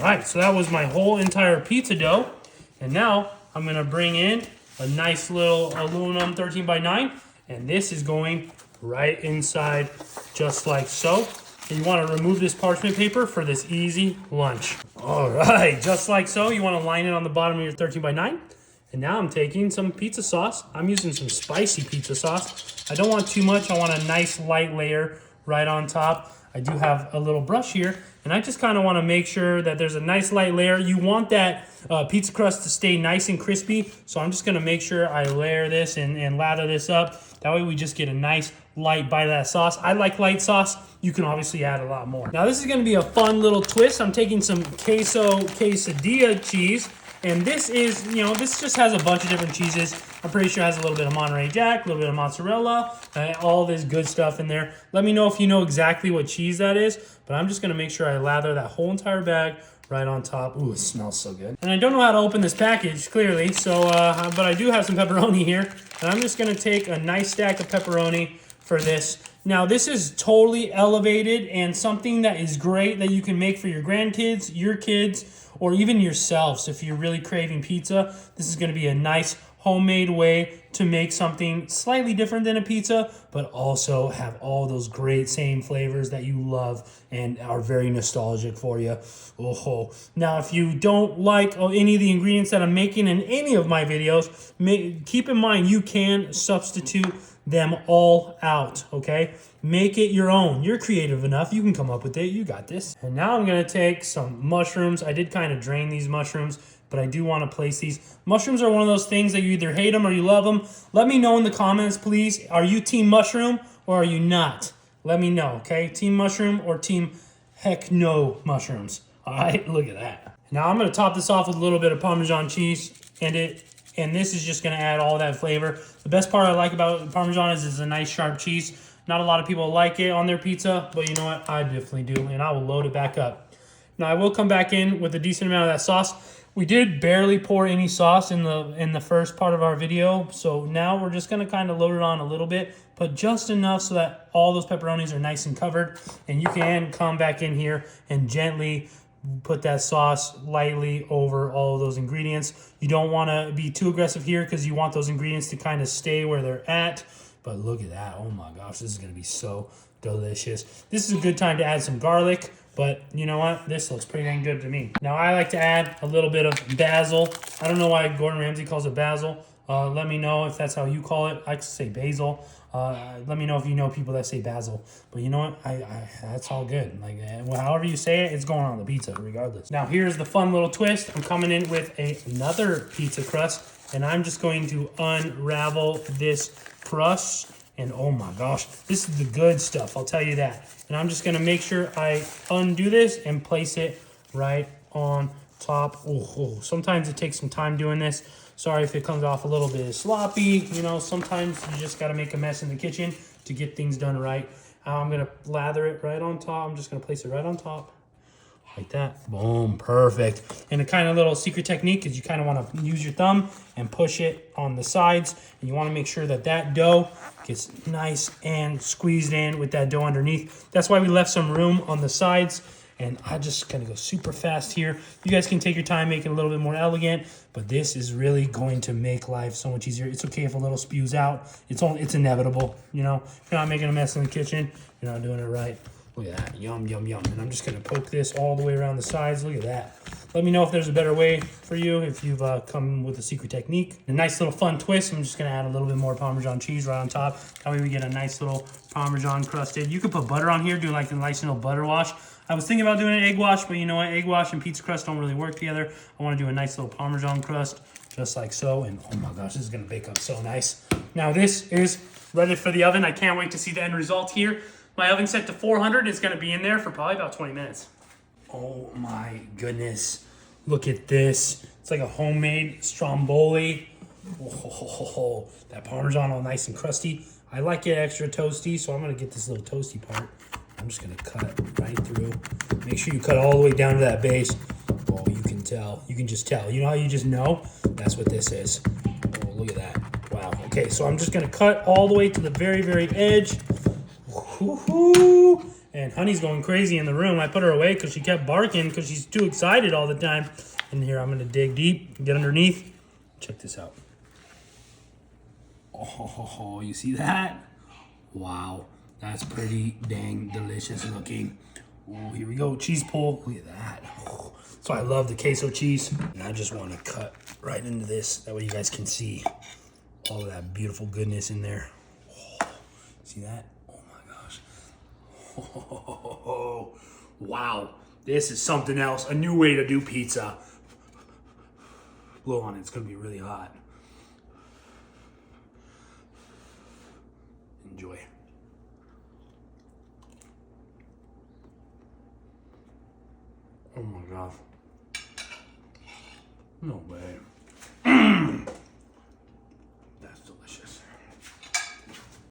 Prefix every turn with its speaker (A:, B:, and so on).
A: right, so that was my whole entire pizza dough. And now I'm gonna bring in a nice little aluminum 13 by 9, and this is going right inside just like so. And you want to remove this parchment paper for this easy lunch. All right, just like so. You want to line it on the bottom of your 13 by 9. And now I'm taking some pizza sauce. I'm using some spicy pizza sauce. I don't want too much. I want a nice light layer right on top. I do have a little brush here, and I just kind of want to make sure that there's a nice light layer. You want that pizza crust to stay nice and crispy, so I'm just going to make sure I layer this and lather this up. That way we just get a nice light bite of that sauce. I like light sauce. You can obviously add a lot more. Now this is going to be a fun little twist. I'm taking some queso quesadilla cheese. And this is, this just has a bunch of different cheeses. I'm pretty sure it has a little bit of Monterey Jack, a little bit of mozzarella, all this good stuff in there. Let me know if you know exactly what cheese that is. But I'm just going to make sure I lather that whole entire bag right on top. Ooh, it smells so good. And I don't know how to open this package, clearly. So, but I do have some pepperoni here. And I'm just going to take a nice stack of pepperoni for this. Now, this is totally elevated and something that is great that you can make for your grandkids, your kids, or even yourselves. If you're really craving pizza, this is going to be a nice homemade way to make something slightly different than a pizza, but also have all those great same flavors that you love and are very nostalgic for you. Oh, now, if you don't like any of the ingredients that I'm making in any of my videos, keep in mind you can substitute them all out, okay? Make it your own. You're creative enough. You can come up with it. You got this. And now I'm going to take some mushrooms. I did kind of drain these mushrooms, but I do want to place these. Mushrooms are one of those things that you either hate them or you love them. Let me know in the comments, please. Are you team mushroom or are you not? Let me know, okay? Team mushroom or team heck no mushrooms. All right, look at that. Now I'm going to top this off with a little bit of Parmesan cheese and this is just going to add all that flavor. The best part I like about Parmesan is it's a nice sharp cheese. Not a lot of people like it on their pizza, but you know what? I definitely do, and I will load it back up. Now I will come back in with a decent amount of that sauce. We did barely pour any sauce in the first part of our video, so now we're just going to kind of load it on a little bit, but just enough so that all those pepperonis are nice and covered, and you can come back in here and gently put that sauce lightly over all of those ingredients. You don't want to be too aggressive here because you want those ingredients to kind of stay where they're at. But look at that. Oh my gosh, this is going to be so delicious. This is a good time to add some garlic, but you know what? This looks pretty dang good to me. Now I like to add a little bit of basil. I don't know why Gordon Ramsay calls it basil. Let me know if that's how you call it. I like to say basil. Let me know if you know people that say basil. But you know what? That's all good. Like, however you say it, it's going on the pizza regardless. Now here's the fun little twist. I'm coming in with another pizza crust, and I'm just going to unravel this crust. And oh my gosh, this is the good stuff. I'll tell you that. And I'm just going to make sure I undo this and place it right on top. Oh, sometimes it takes some time doing this. Sorry if it comes off a little bit sloppy. Sometimes you just got to make a mess in the kitchen to get things done right. I'm going to lather it right on top. I'm just going to place it right on top. Like that. Boom. Perfect. And a kind of little secret technique is you kind of want to use your thumb and push it on the sides. And you want to make sure that that dough gets nice and squeezed in with that dough underneath. That's why we left some room on the sides. And I'm just going to go super fast here. You guys can take your time, make it a little bit more elegant. But this is really going to make life so much easier. It's okay if a little spews out. It's inevitable. If you're not making a mess in the kitchen, you're not doing it right. Look at that. Yum, yum, yum. And I'm just going to poke this all the way around the sides. Look at that. Let me know if there's a better way for you, if you've come with a secret technique. A nice little fun twist. I'm just going to add a little bit more Parmesan cheese right on top. That way we get a nice little Parmesan crusted. You could put butter on here, do like a nice little butter wash. I was thinking about doing an egg wash, but you know what? Egg wash and pizza crust don't really work together. I want to do a nice little Parmesan crust, just like so. And oh my gosh, this is going to bake up so nice. Now this is ready for the oven. I can't wait to see the end result here. My oven's set to 400. It's going to be in there for probably about 20 minutes. Oh my goodness. Look at this. It's like a homemade Stromboli. Oh, that Parmesan all nice and crusty. I like it extra toasty, so I'm going to get this little toasty part. I'm just going to cut right through. Make sure you cut all the way down to that base. Oh, you can tell. You can just tell. You know how you just know? That's what this is. Oh, look at that. Wow. Okay, so I'm just going to cut all the way to the very, very edge. Woo-hoo. And Honey's going crazy in the room. I put her away because she kept barking because she's too excited all the time. And here, I'm going to dig deep, get underneath. Check this out. Oh, you see that? Wow, that's pretty dang delicious looking. Oh, here we go, cheese pull. Look at that. Oh, so I love the queso cheese. And I just want to cut right into this. That way you guys can see all of that beautiful goodness in there. Oh, see that? Oh my gosh. Oh, wow, this is something else. A new way to do pizza. Blow on it, it's gonna be really hot. Enjoy. Oh my gosh. No way.